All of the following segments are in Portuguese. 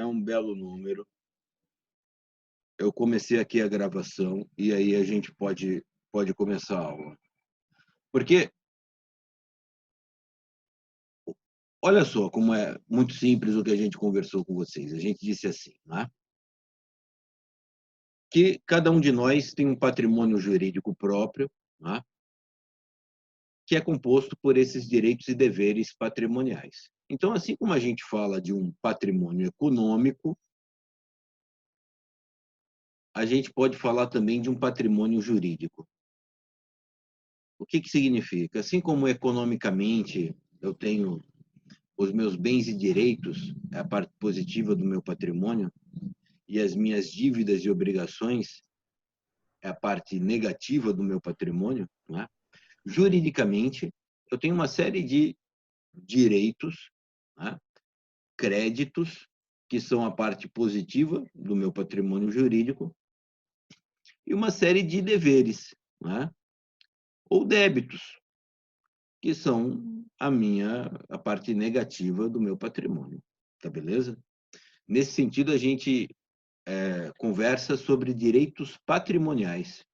um belo número. Eu comecei aqui a gravação e aí a gente pode começar a aula. Porque, olha só como é muito simples o que a gente conversou com vocês. A gente disse assim, né? Que cada um de nós tem um patrimônio jurídico próprio, né? Que é composto por esses direitos e deveres patrimoniais. Então, assim como a gente fala de um patrimônio econômico, a gente pode falar também de um patrimônio jurídico. O que significa? Assim como economicamente eu tenho os meus bens e direitos, é a parte positiva do meu patrimônio, e as minhas dívidas e obrigações é a parte negativa do meu patrimônio, né? Juridicamente, eu tenho uma série de direitos, né? Créditos, que são a parte positiva do meu patrimônio jurídico, e uma série de deveres, né? Ou débitos, que são a parte negativa do meu patrimônio. Tá beleza? Nesse sentido, a gente conversa sobre direitos patrimoniais.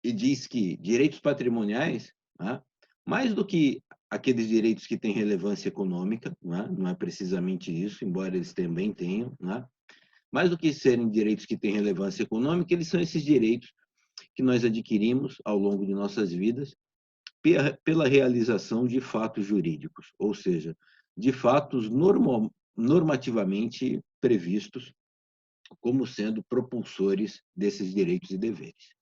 E diz que direitos patrimoniais, né, mais do que aqueles direitos que têm relevância econômica, né, não é precisamente isso, embora eles também tenham, né, mais do que serem direitos que têm relevância econômica, eles são esses direitos que nós adquirimos ao longo de nossas vidas pela realização de fatos jurídicos, ou seja, de fatos normativamente previstos como sendo propulsores desses direitos e deveres.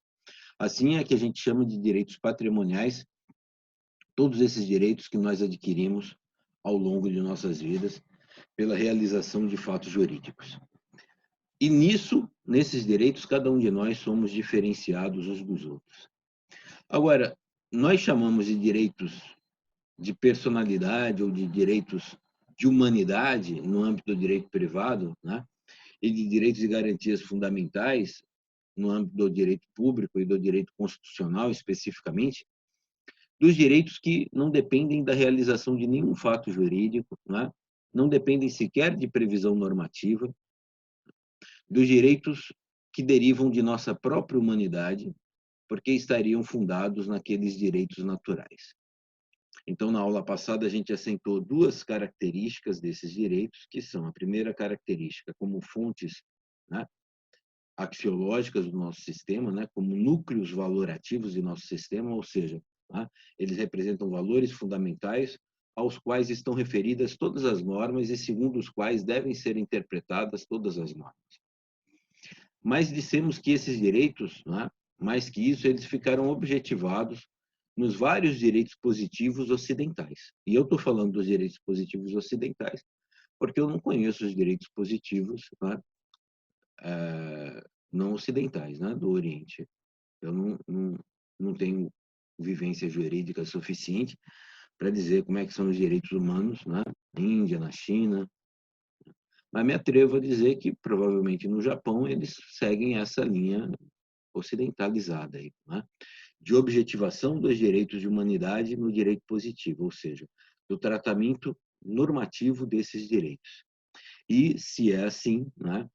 Assim é que a gente chama de direitos patrimoniais todos esses direitos que nós adquirimos ao longo de nossas vidas pela realização de fatos jurídicos. E nesses direitos, cada um de nós somos diferenciados uns dos outros. Agora, nós chamamos de direitos de personalidade ou de direitos de humanidade no âmbito do direito privado, né? E de direitos e garantias fundamentais no âmbito do direito público e do direito constitucional especificamente, dos direitos que não dependem da realização de nenhum fato jurídico, né? Não dependem sequer de previsão normativa, dos direitos que derivam de nossa própria humanidade, porque estariam fundados naqueles direitos naturais. Então, na aula passada, a gente assentou duas características desses direitos, que são a primeira característica como fontes, né, axiológicas do nosso sistema, né, como núcleos valorativos do nosso sistema, ou seja, né, eles representam valores fundamentais aos quais estão referidas todas as normas e segundo os quais devem ser interpretadas todas as normas. Mas dissemos que esses direitos, né, mais que isso, eles ficaram objetivados nos vários direitos positivos ocidentais. E eu estou falando dos direitos positivos ocidentais porque eu não conheço os direitos positivos, né, não ocidentais, né, do Oriente. Eu não tenho vivência jurídica suficiente para dizer como é que são os direitos humanos, né, na Índia, na China. Mas me atrevo a dizer que provavelmente no Japão eles seguem essa linha ocidentalizada aí, né, de objetivação dos direitos de humanidade no direito positivo, ou seja, do tratamento normativo desses direitos. E se é assim, né,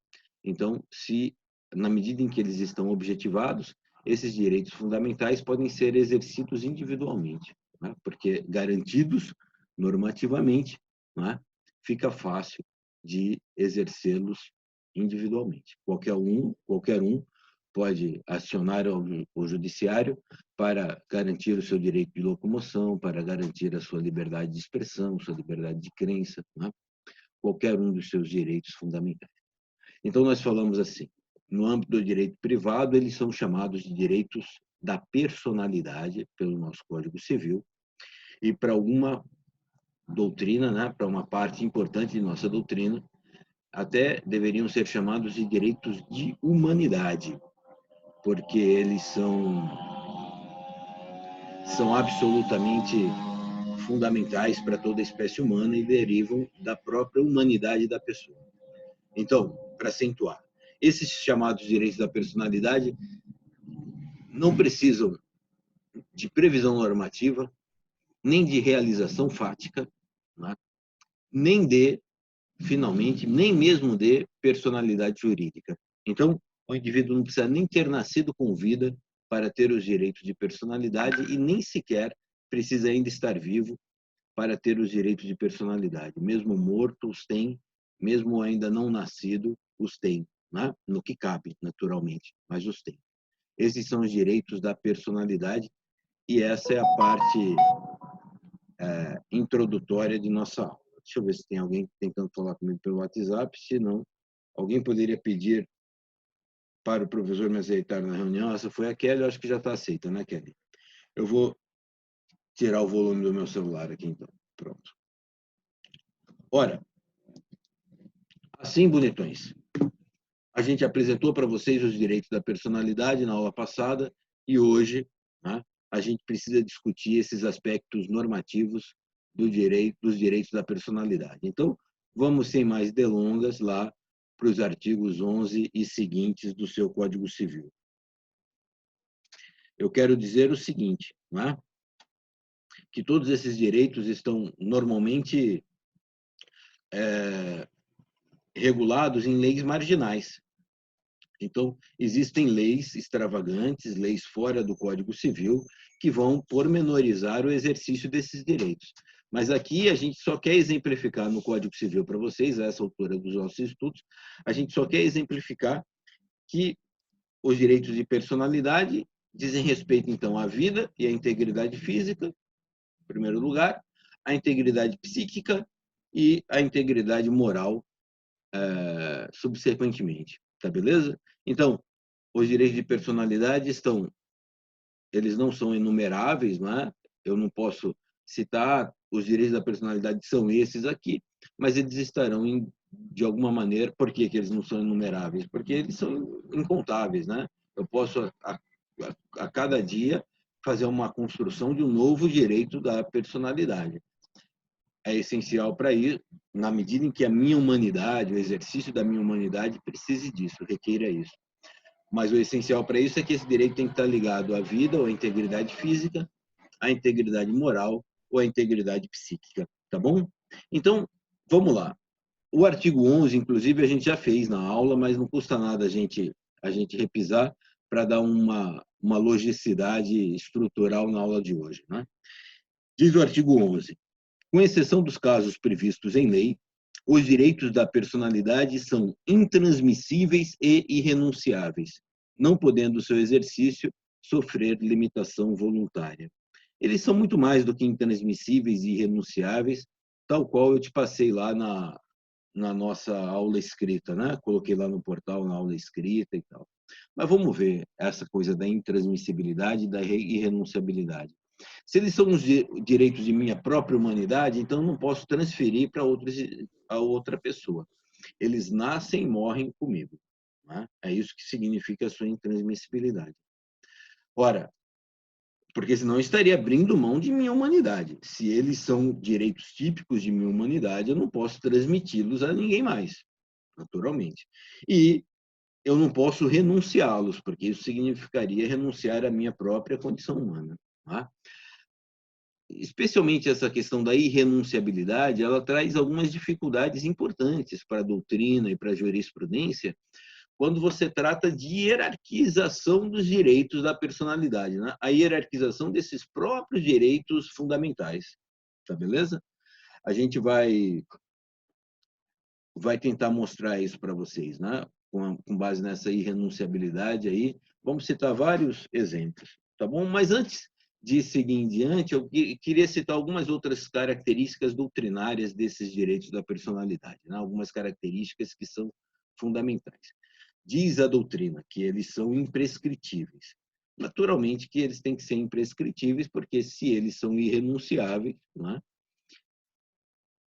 então, se na medida em que eles estão objetivados, esses direitos fundamentais podem ser exercidos individualmente, né, porque garantidos normativamente, né, fica fácil de exercê-los individualmente. Qualquer um pode acionar o judiciário para garantir o seu direito de locomoção, para garantir a sua liberdade de expressão, sua liberdade de crença, né? Qualquer um dos seus direitos fundamentais. Então, nós falamos assim, no âmbito do direito privado, eles são chamados de direitos da personalidade pelo nosso Código Civil, e para alguma doutrina, né, para uma parte importante de nossa doutrina, até deveriam ser chamados de direitos de humanidade, porque eles são absolutamente fundamentais para toda a espécie humana e derivam da própria humanidade da pessoa. Então, para acentuar, esses chamados direitos da personalidade não precisam de previsão normativa, nem de realização fática, né, nem de finalmente, nem mesmo de personalidade jurídica. Então, o indivíduo não precisa nem ter nascido com vida para ter os direitos de personalidade e nem sequer precisa ainda estar vivo para ter os direitos de personalidade. Mesmo morto, os tem, mesmo ainda não nascido, os tem, né? No que cabe, naturalmente, mas os tem. Esses são os direitos da personalidade e essa é a parte introdutória de nossa aula. Deixa eu ver se tem alguém tentando falar comigo pelo WhatsApp, se não, alguém poderia pedir para o professor me aceitar na reunião. Essa foi a Kelly, eu acho que já está aceita, né, Kelly? Eu vou tirar o volume do meu celular aqui, então. Pronto. Ora, assim, bonitões, a gente apresentou para vocês os direitos da personalidade na aula passada e hoje, né, a gente precisa discutir esses aspectos normativos dos direitos da personalidade. Então, vamos, sem mais delongas, lá para os artigos 11 e seguintes do seu Código Civil. Eu quero dizer o seguinte, né, que todos esses direitos estão normalmente regulados em leis marginais. Então, existem leis extravagantes, leis fora do Código Civil, que vão pormenorizar o exercício desses direitos. Mas aqui a gente só quer exemplificar no Código Civil para vocês, a essa altura dos nossos estudos, a gente só quer exemplificar que os direitos de personalidade dizem respeito, então, à vida e à integridade física, em primeiro lugar, à integridade psíquica e à integridade moral, subsequentemente. Tá beleza? Então, os direitos de personalidade eles não são enumeráveis, não é? Eu não posso citar os direitos da personalidade são esses aqui, mas eles estarão de alguma maneira. Por que eles não são enumeráveis? Porque eles são incontáveis, né? Eu posso a cada dia fazer uma construção de um novo direito da personalidade. É essencial para isso, na medida em que a minha humanidade, o exercício da minha humanidade precise disso, requeira isso. Mas o essencial para isso é que esse direito tem que estar ligado à vida, ou à integridade física, à integridade moral ou à integridade psíquica, tá bom? Então, vamos lá. O artigo 11, inclusive, a gente já fez na aula, mas não custa nada a gente repisar para dar uma logicidade estrutural na aula de hoje, né? Diz o artigo 11: com exceção dos casos previstos em lei, os direitos da personalidade são intransmissíveis e irrenunciáveis, não podendo seu exercício sofrer limitação voluntária. Eles são muito mais do que intransmissíveis e irrenunciáveis, tal qual eu te passei lá na nossa aula escrita, né? Coloquei lá no portal, na aula escrita e tal. Mas vamos ver essa coisa da intransmissibilidade e da irrenunciabilidade. Se eles são os direitos de minha própria humanidade, então eu não posso transferir para a outra pessoa. Eles nascem e morrem comigo, né? É isso que significa a sua intransmissibilidade. Ora, porque senão eu estaria abrindo mão de minha humanidade. Se eles são direitos típicos de minha humanidade, eu não posso transmiti-los a ninguém mais, naturalmente. E eu não posso renunciá-los, porque isso significaria renunciar à minha própria condição humana, tá? Especialmente essa questão da irrenunciabilidade, ela traz algumas dificuldades importantes para a doutrina e para a jurisprudência, quando você trata de hierarquização dos direitos da personalidade, né? A hierarquização desses próprios direitos fundamentais, tá beleza? A gente vai tentar mostrar isso para vocês, né? Com base nessa irrenunciabilidade aí, vamos citar vários exemplos, tá bom? Mas antes de seguir em diante, eu queria citar algumas outras características doutrinárias desses direitos da personalidade, né? Algumas características que são fundamentais. Diz a doutrina que eles são imprescritíveis. Naturalmente que eles têm que ser imprescritíveis, porque se eles são irrenunciáveis, né?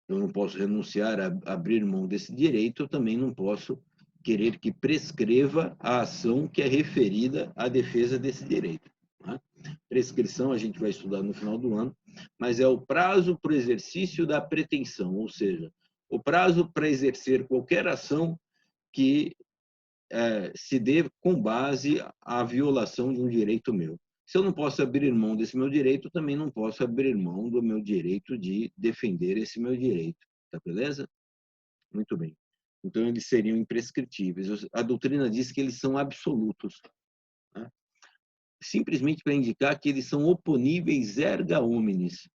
Eu não posso renunciar a abrir mão desse direito, eu também não posso querer que prescreva a ação que é referida à defesa desse direito, né? Prescrição a gente vai estudar no final do ano, mas é o prazo para o exercício da pretensão, ou seja, o prazo para exercer qualquer ação que se dê com base à violação de um direito meu. Se eu não posso abrir mão desse meu direito, eu também não posso abrir mão do meu direito de defender esse meu direito. Tá beleza? Muito bem. Então, eles seriam imprescritíveis. A doutrina diz que eles são absolutos, né? Simplesmente para indicar que eles são oponíveis erga omnes. O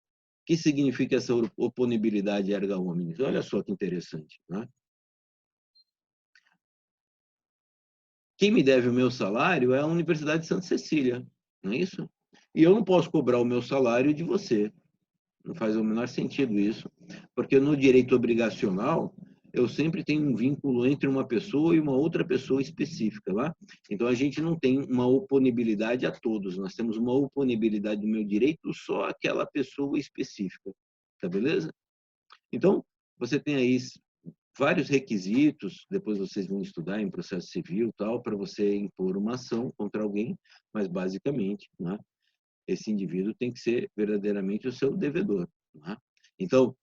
que significa essa oponibilidade erga omnes? Olha só que interessante, né? Quem me deve o meu salário é a Universidade de Santa Cecília, não é isso? E eu não posso cobrar o meu salário de você. Não faz o menor sentido isso, porque no direito obrigacional eu sempre tenho um vínculo entre uma pessoa e uma outra pessoa específica, lá. Então a gente não tem uma oponibilidade a todos, nós temos uma oponibilidade do meu direito só àquela pessoa específica, tá beleza? Então você tem aí vários requisitos, depois vocês vão estudar em processo civil tal, para você impor uma ação contra alguém, mas basicamente, né, esse indivíduo tem que ser verdadeiramente o seu devedor, né? Então,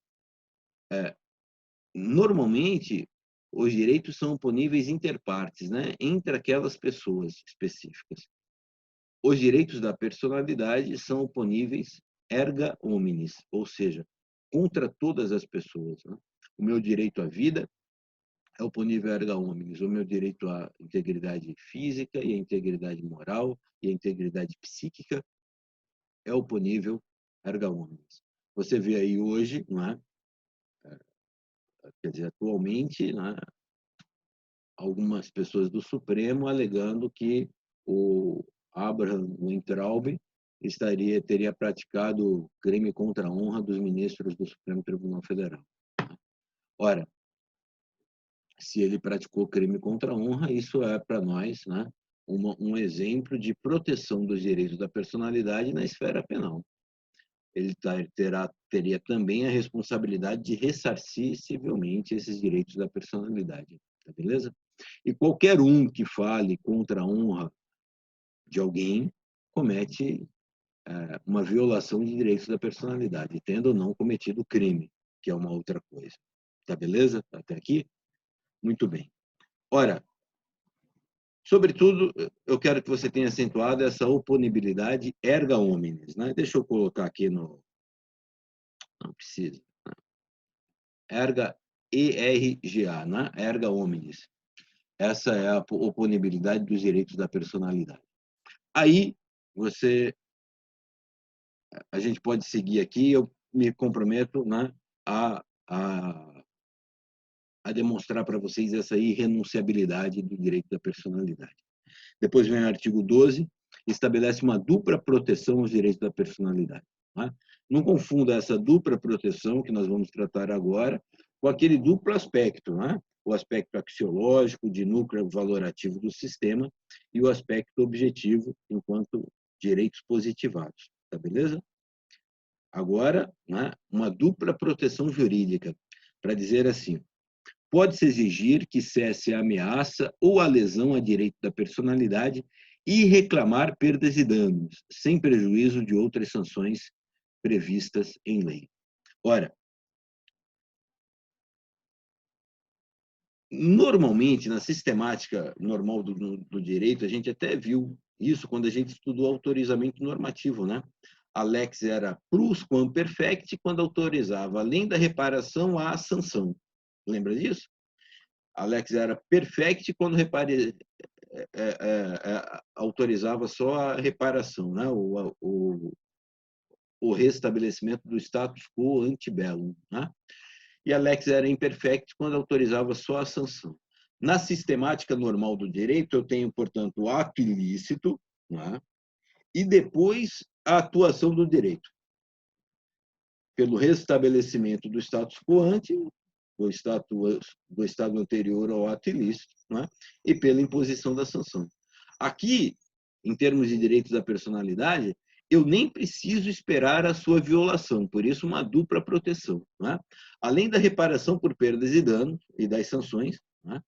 normalmente, os direitos são oponíveis inter partes, né, entre aquelas pessoas específicas. Os direitos da personalidade são oponíveis erga omnes, ou seja, contra todas as pessoas, né? O meu direito à vida é oponível erga omnes, o meu direito à integridade física e à integridade moral e à integridade psíquica é oponível erga omnes. Você vê aí hoje, não é? Quer dizer, atualmente, né, algumas pessoas do Supremo alegando que o Abraham Weintraub teria praticado crime contra a honra dos ministros do Supremo Tribunal Federal. Ora, se ele praticou crime contra a honra, isso é para nós, né, um exemplo de proteção dos direitos da personalidade na esfera penal. Ele teria também a responsabilidade de ressarcir civilmente esses direitos da personalidade, tá beleza? E qualquer um que fale contra a honra de alguém comete uma violação de direitos da personalidade, tendo ou não cometido crime, que é uma outra coisa. Tá beleza? Até aqui? Muito bem. Ora, sobretudo, eu quero que você tenha acentuado essa oponibilidade erga omnes, né? Deixa eu colocar aqui no... Não precisa. Erga ERGA, né? Erga omnes. Essa é a oponibilidade dos direitos da personalidade. Aí, a gente pode seguir aqui, eu me comprometo, né, a, a, a demonstrar para vocês essa irrenunciabilidade do direito da personalidade. Depois vem o artigo 12, estabelece uma dupla proteção aos direitos da personalidade. Né? Não confunda essa dupla proteção que nós vamos tratar agora com aquele duplo aspecto, né? O aspecto axiológico de núcleo valorativo do sistema e o aspecto objetivo enquanto direitos positivados. Tá beleza? Agora, né, uma dupla proteção jurídica, para dizer assim, pode-se exigir que cesse a ameaça ou a lesão a direito da personalidade e reclamar perdas e danos, sem prejuízo de outras sanções previstas em lei. Ora, normalmente, na sistemática normal do direito, a gente até viu isso quando a gente estudou autorizamento normativo, né? A lex era plusquamperfecti quando autorizava, além da reparação, a sanção. Lembra disso? A lex era perfecti quando autorizava só a reparação, né? O restabelecimento do status quo ante bellum, né? E a lex era imperfecti quando autorizava só a sanção. Na sistemática normal do direito, eu tenho, portanto, o ato ilícito, né? E depois a atuação do direito, pelo restabelecimento do status quo ante, do estado anterior ao ato ilícito, né? E pela imposição da sanção. Aqui, em termos de direitos da personalidade, eu nem preciso esperar a sua violação, por isso uma dupla proteção, né? Além da reparação por perdas e danos e das sanções, né?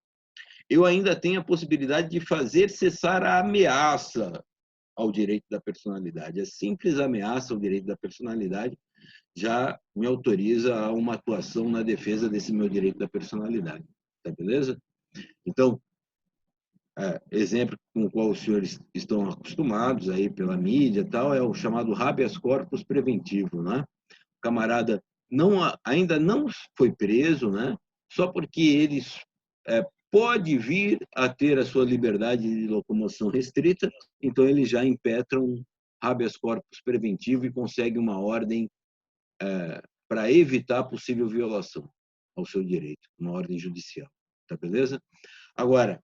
Eu ainda tenho a possibilidade de fazer cessar a ameaça ao direito da personalidade. A simples ameaça ao direito da personalidade já me autoriza a uma atuação na defesa desse meu direito da personalidade. Tá beleza? Então, exemplo com o qual os senhores estão acostumados aí pela mídia e tal, é o chamado habeas corpus preventivo, né? O camarada ainda não foi preso, né? só porque eles pode vir a ter a sua liberdade de locomoção restrita, então eles já impetram habeas corpus preventivo e conseguem uma ordem para evitar possível violação ao seu direito, uma ordem judicial. Tá beleza? Agora,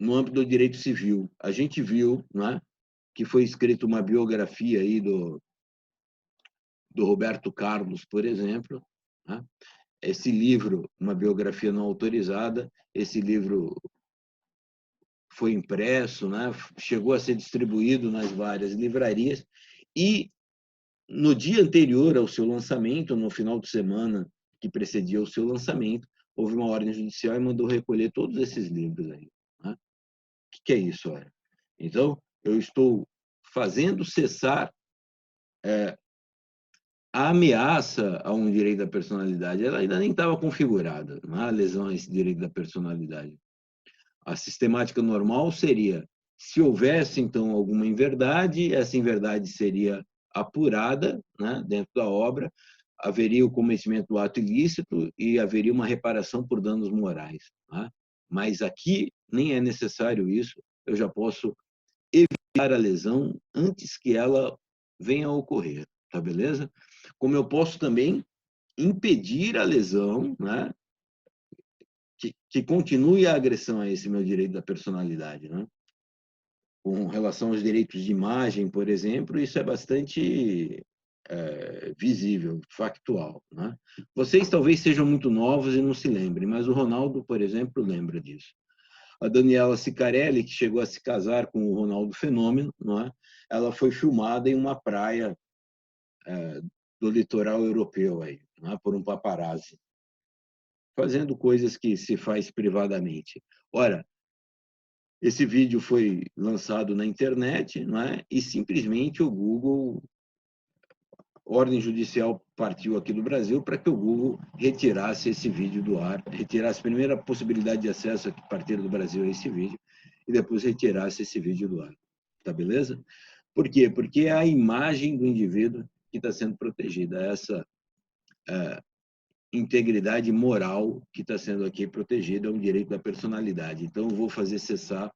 no âmbito do direito civil, a gente viu, né, que foi escrita uma biografia aí do Roberto Carlos, por exemplo, né? Esse livro, uma biografia não autorizada, esse livro foi impresso, né? Chegou a ser distribuído nas várias livrarias e no dia anterior ao seu lançamento, no final de semana que precedia o seu lançamento, houve uma ordem judicial e mandou recolher todos esses livros aí. Né? O que é isso? Olha? Então, eu estou fazendo cessar a ameaça a um direito da personalidade. Ela ainda nem estava configurada, não há lesão a esse direito da personalidade. A sistemática normal seria, se houvesse, então, alguma inverdade, essa inverdade seria apurada, né, dentro da obra, haveria o cometimento do ato ilícito e haveria uma reparação por danos morais. Né? Mas aqui nem é necessário isso, eu já posso evitar a lesão antes que ela venha a ocorrer, tá beleza? Como eu posso também impedir a lesão, né, que continue a agressão a esse meu direito da personalidade, né? Com relação aos direitos de imagem, por exemplo, isso é bastante visível, factual, né? Vocês talvez sejam muito novos e não se lembrem, mas o Ronaldo, por exemplo, lembra disso. A Daniela Sicarelli, que chegou a se casar com o Ronaldo Fenômeno, não é? Ela foi filmada em uma praia do litoral europeu aí, não é? Por um paparazzi, fazendo coisas que se faz privadamente. Ora, esse vídeo foi lançado na internet, não é? E simplesmente o Google, ordem judicial partiu aqui do Brasil para que o Google retirasse esse vídeo do ar, retirasse primeiro a possibilidade de acesso a partir do Brasil a esse vídeo e depois retirasse esse vídeo do ar. Tá beleza? Por quê? Porque é a imagem do indivíduo que está sendo protegida, essa integridade moral que está sendo aqui protegida, é um direito da personalidade. Então, eu vou fazer cessar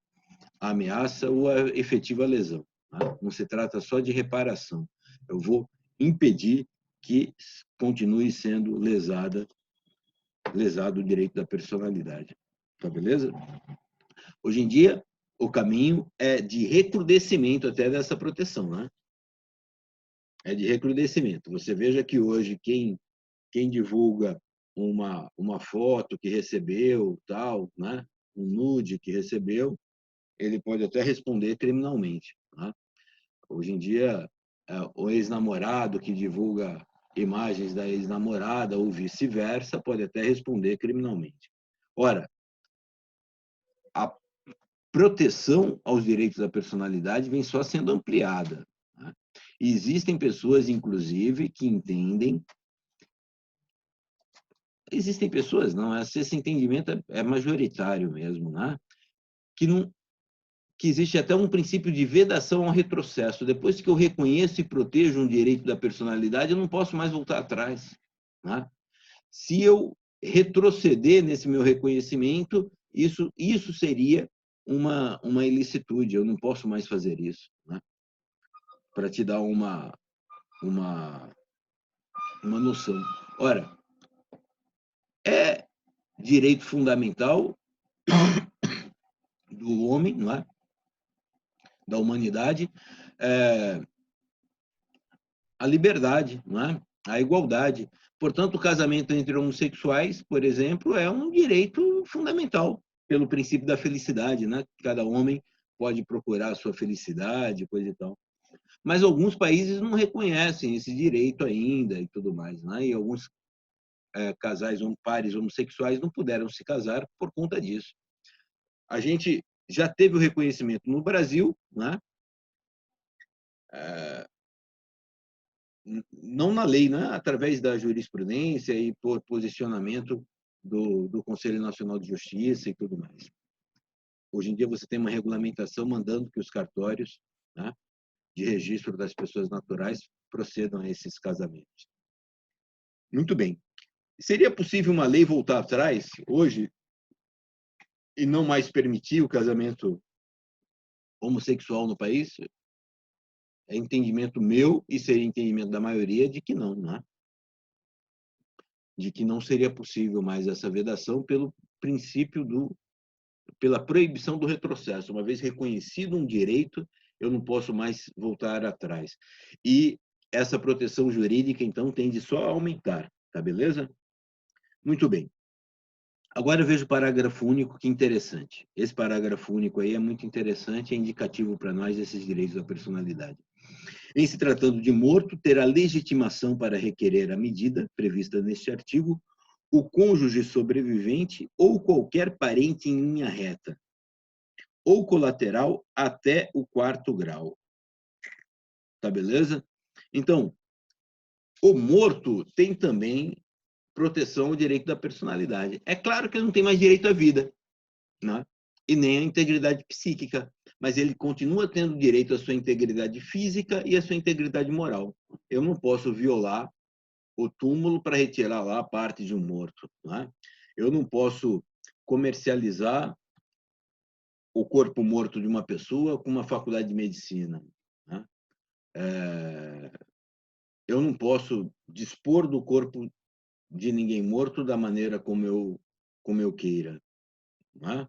a ameaça ou a efetiva lesão. Tá? Não se trata só de reparação. Eu vou impedir que continue sendo lesado o direito da personalidade. Tá beleza? Hoje em dia, o caminho é de recrudescimento até dessa proteção, né? É de recrudescimento. Você veja que hoje quem divulga uma foto que recebeu, tal, né? Um nude que recebeu, ele pode até responder criminalmente. Né? Hoje em dia, o ex-namorado que divulga imagens da ex-namorada ou vice-versa pode até responder criminalmente. Ora, a proteção aos direitos da personalidade vem só sendo ampliada. Né? E existem pessoas, inclusive, que entendem. Existem pessoas, não, esse entendimento é majoritário mesmo, né? Que não, que existe até um princípio de vedação ao retrocesso. Depois que eu reconheço e protejo um direito da personalidade, eu não posso mais voltar atrás. Né? Se eu retroceder nesse meu reconhecimento, isso seria uma ilicitude. Eu não posso mais fazer isso. Né? Para te dar uma noção. Ora, é direito fundamental do homem, não é? Da humanidade, a liberdade, não é? A igualdade. Portanto, o casamento entre homossexuais, por exemplo, é um direito fundamental, pelo princípio da felicidade, né? Cada homem pode procurar a sua felicidade, coisa e tal. Mas alguns países não reconhecem esse direito ainda e tudo mais, né? E alguns casais ou pares homossexuais não puderam se casar por conta disso. A gente já teve o reconhecimento no Brasil, né? Não na lei, né? Através da jurisprudência e por posicionamento do Conselho Nacional de Justiça e tudo mais. Hoje em dia você tem uma regulamentação mandando que os cartórios, né, de registro das pessoas naturais procedam a esses casamentos. Muito bem. Seria possível uma lei voltar atrás, hoje, e não mais permitir o casamento homossexual no país? É entendimento meu e seria entendimento da maioria de que não, né? De que não seria possível mais essa vedação pelo princípio pela proibição do retrocesso. Uma vez reconhecido um direito, eu não posso mais voltar atrás. E essa proteção jurídica, então, tende só a aumentar, tá beleza? Muito bem. Agora eu vejo o parágrafo único, que interessante. Esse parágrafo único aí é muito interessante, é indicativo para nós desses direitos da personalidade. Em se tratando de morto, terá legitimação para requerer a medida prevista neste artigo o cônjuge sobrevivente ou qualquer parente em linha reta, ou colateral até o 4º grau. Tá beleza? Então, o morto tem também proteção ao direito da personalidade. É claro que ele não tem mais direito à vida, né? E nem à integridade psíquica, mas ele continua tendo direito à sua integridade física e à sua integridade moral. Eu não posso violar o túmulo para retirar lá a parte de um morto, né? Eu não posso comercializar o corpo morto de uma pessoa com uma faculdade de medicina, né? Eu não posso dispor do corpo de ninguém morto da maneira como eu queira, né?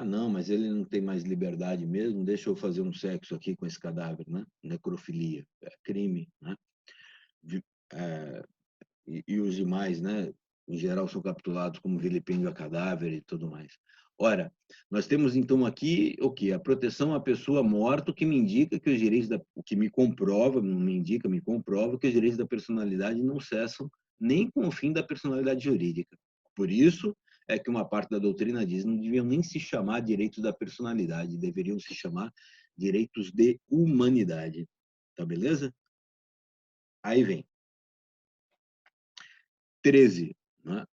Não, mas ele não tem mais liberdade mesmo, deixa eu fazer um sexo aqui com esse cadáver, né? Necrofilia, é crime, né? É, e os demais, né? Em geral, são capturados como vilipêndio a cadáver e tudo mais. Ora, nós temos então aqui o que? A proteção à pessoa morta, que me indica que os direitos o que me comprova, não me indica, me comprova que os direitos da personalidade não cessam nem com o fim da personalidade jurídica. Por isso é que uma parte da doutrina diz não deviam nem se chamar direitos da personalidade, deveriam se chamar direitos de humanidade. Tá beleza? Aí vem 13, né?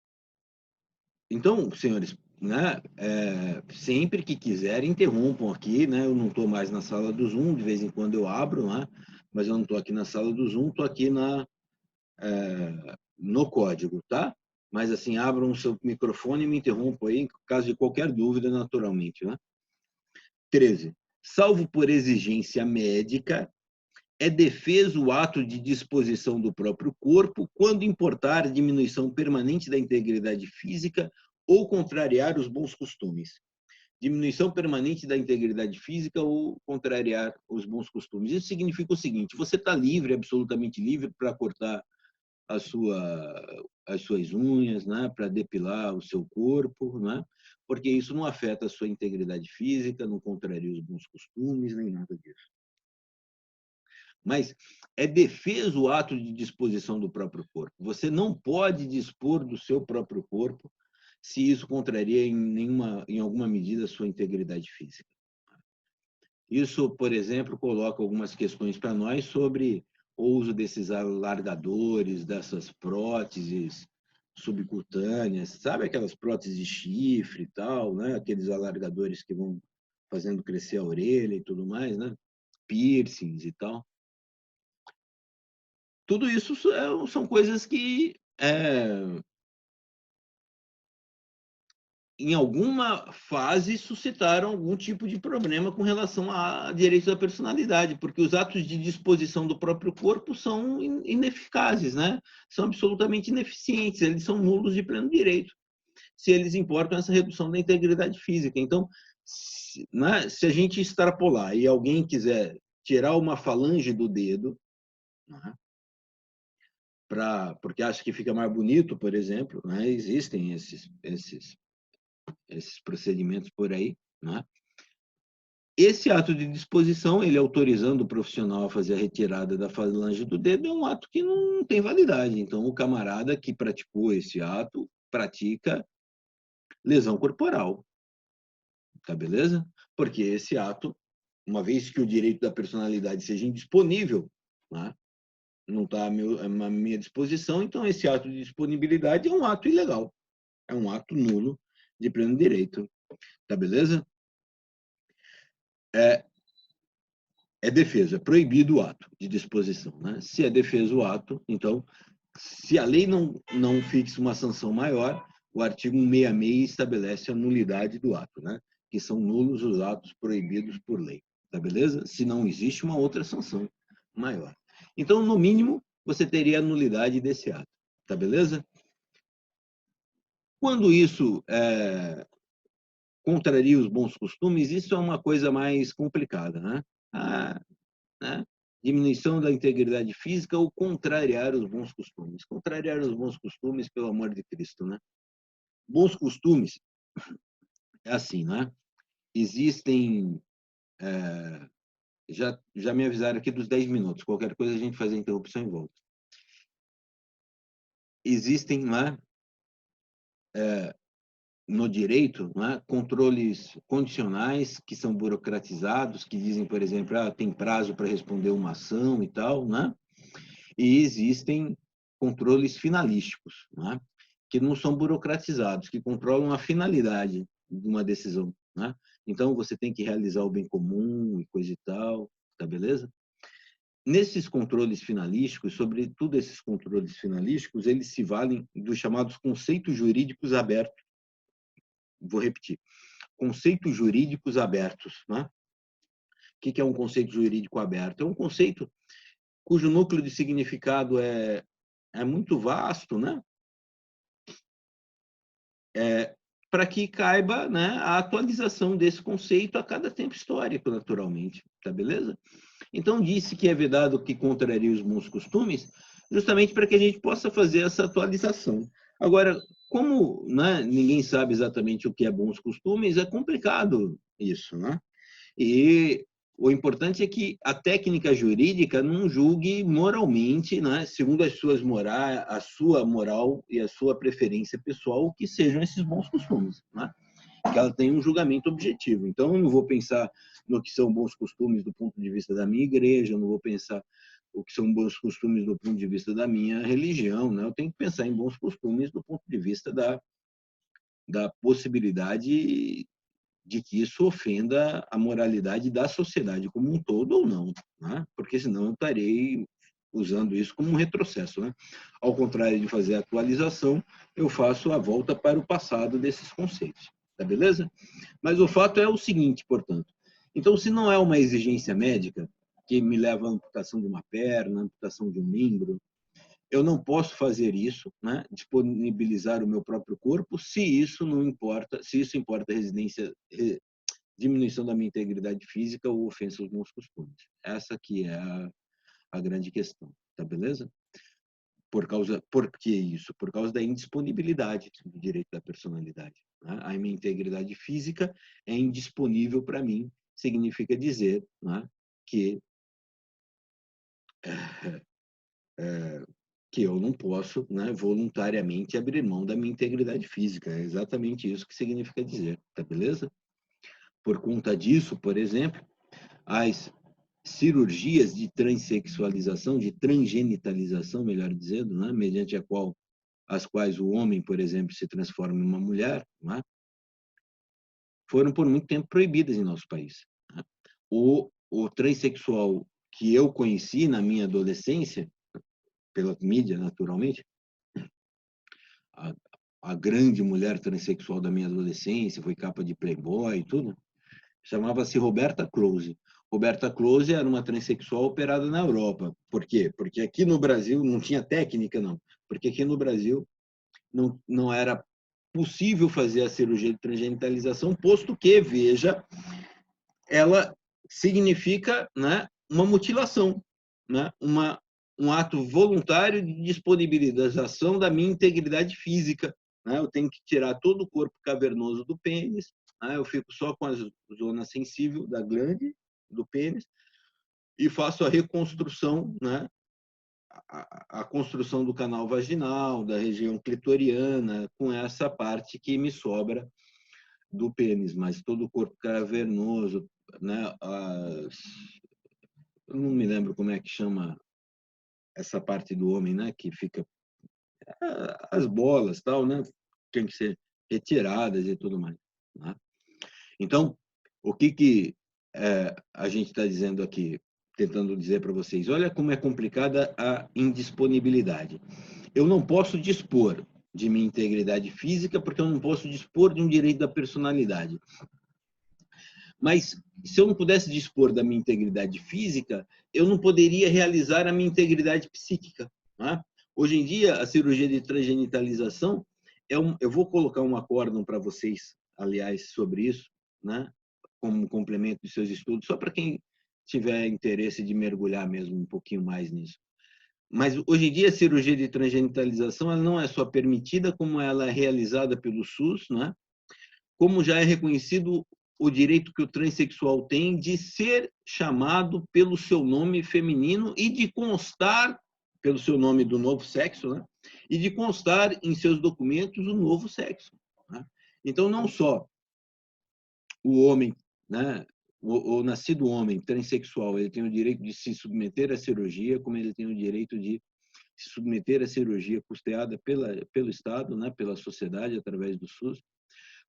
Então, senhores, né, sempre que quiserem, interrompam aqui, né? Eu não estou mais na sala do Zoom, de vez em quando eu abro, né? Mas eu não estou aqui na sala do Zoom, estou aqui no código, tá? Mas assim, abram o seu microfone e me interrompam aí, em caso de qualquer dúvida, naturalmente, né? 13. Salvo por exigência médica, é defeso o ato de disposição do próprio corpo quando importar diminuição permanente da integridade física ou contrariar os bons costumes. Diminuição permanente da integridade física ou contrariar os bons costumes. Isso significa o seguinte: você está livre, absolutamente livre, para cortar as suas unhas, né, para depilar o seu corpo, né, porque isso não afeta a sua integridade física, não contraria os bons costumes, nem nada disso. Mas é defeso o ato de disposição do próprio corpo. Você não pode dispor do seu próprio corpo se isso contraria em alguma medida a sua integridade física. Isso, por exemplo, coloca algumas questões para nós sobre o uso desses alargadores, dessas próteses subcutâneas, sabe aquelas próteses de chifre e tal, né? Aqueles alargadores que vão fazendo crescer a orelha e tudo mais, né? Piercings e tal. Tudo isso são coisas que, em alguma fase, suscitaram algum tipo de problema com relação a direitos da personalidade, porque os atos de disposição do próprio corpo são ineficazes, né? São absolutamente ineficientes, eles são nulos de pleno direito, se eles importam essa redução da integridade física. Então, né, se a gente extrapolar e alguém quiser tirar uma falange do dedo, né, porque acha que fica mais bonito, por exemplo, né? Existem esses procedimentos por aí, né? Esse ato de disposição, ele autorizando o profissional a fazer a retirada da falange do dedo, é um ato que não tem validade. Então, o camarada que praticou esse ato pratica lesão corporal, tá beleza? Porque esse ato, uma vez que o direito da personalidade seja indisponível, né? Não está à minha disposição, então esse ato de disponibilidade é um ato ilegal, é um ato nulo de pleno direito, tá beleza? É defesa, é proibido o ato de disposição, né? Se é defesa o ato, então se a lei não fixa uma sanção maior, o artigo 166 estabelece a nulidade do ato, né? Que são nulos os atos proibidos por lei, tá beleza? Se não existe uma outra sanção maior. Então, no mínimo, você teria a nulidade desse ato, tá beleza? Quando isso contraria os bons costumes, isso é uma coisa mais complicada, né? Né? Diminuição da integridade física ou contrariar os bons costumes. Contrariar os bons costumes, pelo amor de Cristo, né? Bons costumes é assim, né? Existem, já me avisaram aqui dos 10 minutos, qualquer coisa a gente faz a interrupção em volta. Existem, né, no direito, né, controles condicionais que são burocratizados, que dizem, por exemplo, tem prazo para responder uma ação e tal, né? E existem controles finalísticos, né? Que não são burocratizados, que controlam a finalidade de uma decisão, né? Então, você tem que realizar o bem comum e coisa e tal, tá beleza? Nesses controles finalísticos, sobretudo esses controles finalísticos, eles se valem dos chamados conceitos jurídicos abertos. Vou repetir. Conceitos jurídicos abertos, né? O que é um conceito jurídico aberto? É um conceito cujo núcleo de significado é muito vasto, né? Para que caiba, né, a atualização desse conceito a cada tempo histórico, naturalmente, tá beleza? Então, disse que é vedado que contraria os bons costumes, justamente para que a gente possa fazer essa atualização. Agora, como, né, ninguém sabe exatamente o que é bons costumes, é complicado isso, né? E o importante é que a técnica jurídica não julgue moralmente, né, segundo a sua moral e a sua preferência pessoal, o que sejam esses bons costumes, né? Que ela tem um julgamento objetivo. Então, eu não vou pensar no que são bons costumes do ponto de vista da minha igreja, eu não vou pensar o que são bons costumes do ponto de vista da minha religião, né? Eu tenho que pensar em bons costumes do ponto de vista da possibilidade de que isso ofenda a moralidade da sociedade como um todo ou não, né? Porque senão eu estarei usando isso como um retrocesso, né? Ao contrário de fazer a atualização, eu faço a volta para o passado desses conceitos, tá beleza? Mas o fato é o seguinte, portanto, então se não é uma exigência médica que me leva à amputação de uma perna, amputação de um membro, eu não posso fazer isso, né? Disponibilizar o meu próprio corpo, se isso não importa, se isso importa a diminuição da minha integridade física ou ofensa aos meus costumes. Essa que é a grande questão, tá beleza? Por que isso? Por causa da indisponibilidade do direito da personalidade, né? A minha integridade física é indisponível para mim, significa dizer, né, que que eu não posso, né, voluntariamente abrir mão da minha integridade física. É exatamente isso que significa dizer, tá beleza? Por conta disso, por exemplo, as cirurgias de transexualização, de transgenitalização, melhor dizendo, né, mediante as quais o homem, por exemplo, se transforma em uma mulher, né, foram por muito tempo proibidas em nosso país, né? O transexual que eu conheci na minha adolescência, pela mídia, naturalmente, a, a grande mulher transexual da minha adolescência, foi capa de Playboy e tudo, chamava-se Roberta Close. Roberta Close era uma transexual operada na Europa. Por quê? Porque aqui no Brasil não tinha técnica, não. Porque aqui no Brasil não era possível fazer a cirurgia de transgenitalização, posto que, veja, ela significa, né, uma mutilação, né, um ato voluntário de disponibilização da minha integridade física, né? Eu tenho que tirar todo o corpo cavernoso do pênis, né? Eu fico só com a zona sensível da glande do pênis e faço a reconstrução, né? A construção do canal vaginal, da região clitoriana, com essa parte que me sobra do pênis, mas todo o corpo cavernoso, né? Eu não me lembro como é que chama essa parte do homem, né? Que fica as bolas, tal, né? Tem que ser retiradas e tudo mais, né? Então, o que a gente está dizendo aqui, tentando dizer para vocês? Olha como é complicada a indisponibilidade. Eu não posso dispor de minha integridade física porque eu não posso dispor de um direito da personalidade. Mas se eu não pudesse dispor da minha integridade física, eu não poderia realizar a minha integridade psíquica. Né? Hoje em dia, a cirurgia de transgenitalização, eu vou colocar um acórdão para vocês, aliás, sobre isso, né? Como complemento dos seus estudos, só para quem tiver interesse de mergulhar mesmo um pouquinho mais nisso. Mas hoje em dia a cirurgia de transgenitalização ela não é só permitida, como ela é realizada pelo SUS, né? Como já é reconhecido o direito que o transexual tem de ser chamado pelo seu nome feminino e de constar pelo seu nome do novo sexo, né? E de constar em seus documentos o novo sexo. Né? Então, não só o homem, né, o nascido homem transexual, ele tem o direito de se submeter à cirurgia, como ele tem o direito de se submeter à cirurgia custeada pelo Estado, né, pela sociedade, através do SUS,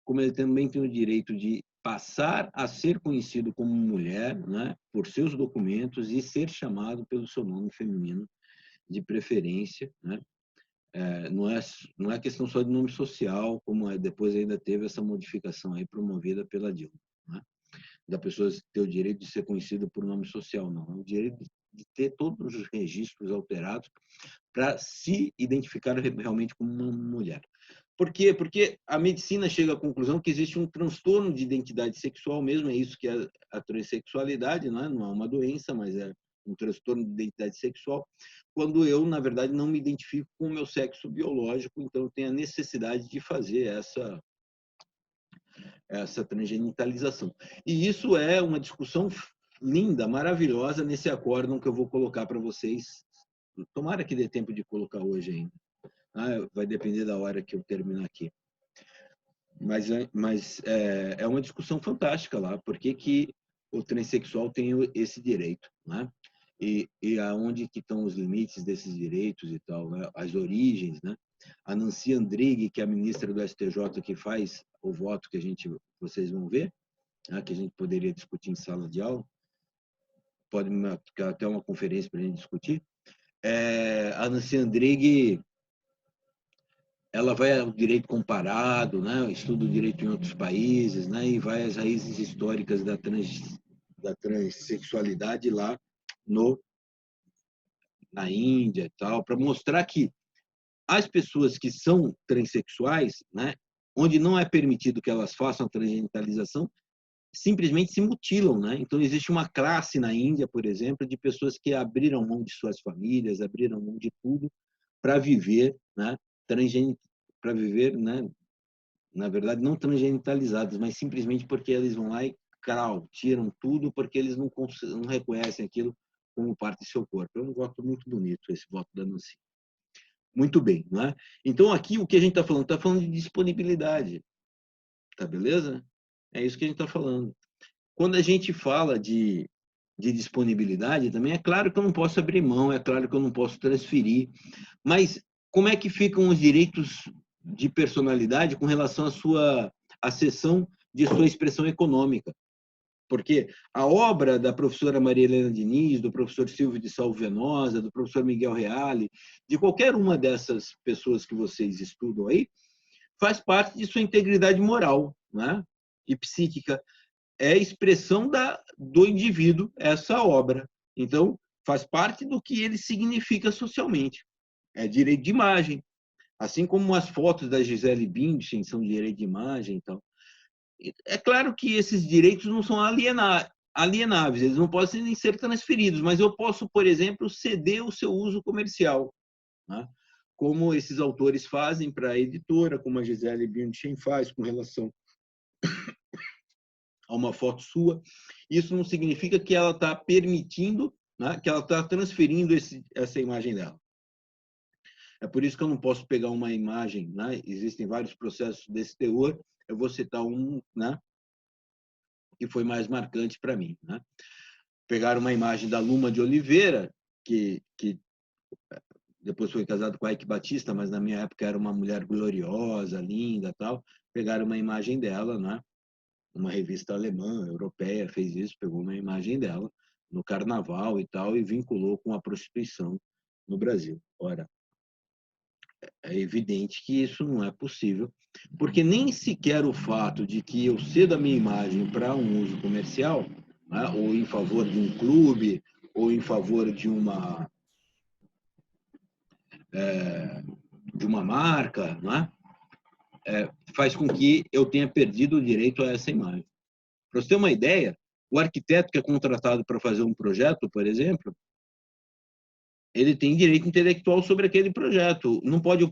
como ele também tem o direito de passar a ser conhecido como mulher, né, por seus documentos e ser chamado pelo seu nome feminino de preferência, né? Não é questão só de nome social, como depois ainda teve essa modificação aí promovida pela Dilma, né? Da pessoa ter o direito de ser conhecida por nome social, não, é o direito de ter todos os registros alterados para se identificar realmente como uma mulher. Por quê? Porque a medicina chega à conclusão que existe um transtorno de identidade sexual mesmo, é isso que é a transexualidade, não é uma doença, mas é um transtorno de identidade sexual, quando eu, na verdade, não me identifico com o meu sexo biológico, então eu tenho a necessidade de fazer essa transgenitalização. E isso é uma discussão linda, maravilhosa, nesse acórdão que eu vou colocar para vocês. Tomara que dê tempo de colocar hoje ainda. Vai depender da hora que eu terminar aqui. Mas é uma discussão fantástica lá. Por que, que o transexual tem esse direito, né? E aonde que estão os limites desses direitos e tal, né? As origens, né? A Nancy Andrighi, que é a ministra do STJ, que faz o voto que vocês vão ver, né? Que a gente poderia discutir em sala de aula, pode ficar até uma conferência para a gente discutir. A Nancy Andrighi, ela vai ao direito comparado, né? Estuda o direito em outros países, né? E vai às raízes históricas da transexualidade lá na Índia e tal, para mostrar que as pessoas que são transexuais, né? Onde não é permitido que elas façam transgenitalização, simplesmente se mutilam, né? Então existe uma classe na Índia, por exemplo, de pessoas que abriram mão de suas famílias, abriram mão de tudo para viver, né? Para viver, né? Na verdade, não transgenitalizados, mas simplesmente porque eles vão lá e tiram tudo porque eles não reconhecem aquilo como parte do seu corpo. É um voto muito bonito, esse voto da Nancy. Muito bem, não é? Então, aqui o que a gente está falando? Está falando de disponibilidade, tá beleza? É isso que a gente está falando. Quando a gente fala de disponibilidade, também é claro que eu não posso abrir mão, é claro que eu não posso transferir, mas como é que ficam os direitos de personalidade com relação à sua cessão de sua expressão econômica? Porque a obra da professora Maria Helena Diniz, do professor Silvio de Salvo Venosa, do professor Miguel Reale, de qualquer uma dessas pessoas que vocês estudam aí, faz parte de sua integridade moral, né? E psíquica. É expressão do indivíduo essa obra. Então, faz parte do que ele significa socialmente. É direito de imagem. Assim como as fotos da Gisele Bündchen são direito de imagem e tal. É claro que esses direitos não são alienáveis, eles não podem nem ser transferidos, mas eu posso, por exemplo, ceder o seu uso comercial, né? Como esses autores fazem para a editora, como a Gisele Bündchen faz com relação a uma foto sua. Isso não significa que ela está permitindo, né, que ela está transferindo essa imagem dela. É por isso que eu não posso pegar uma imagem, né? Existem vários processos desse teor, eu vou citar um, né, que foi mais marcante para mim, né? Pegaram uma imagem da Luma de Oliveira, que depois foi casado com a Ike Batista, mas na minha época era uma mulher gloriosa, linda, tal. Pegaram uma imagem dela, né? Uma revista alemã, europeia, fez isso, pegou uma imagem dela no carnaval e tal e vinculou com a prostituição no Brasil. Ora, É evidente que isso não é possível, porque nem sequer o fato de que eu cedo a minha imagem para um uso comercial, né, ou em favor de um clube, ou em favor de uma marca, né, faz com que eu tenha perdido o direito a essa imagem. Para você ter uma ideia, o arquiteto que é contratado para fazer um projeto, por exemplo, ele tem direito intelectual sobre aquele projeto. Não pode o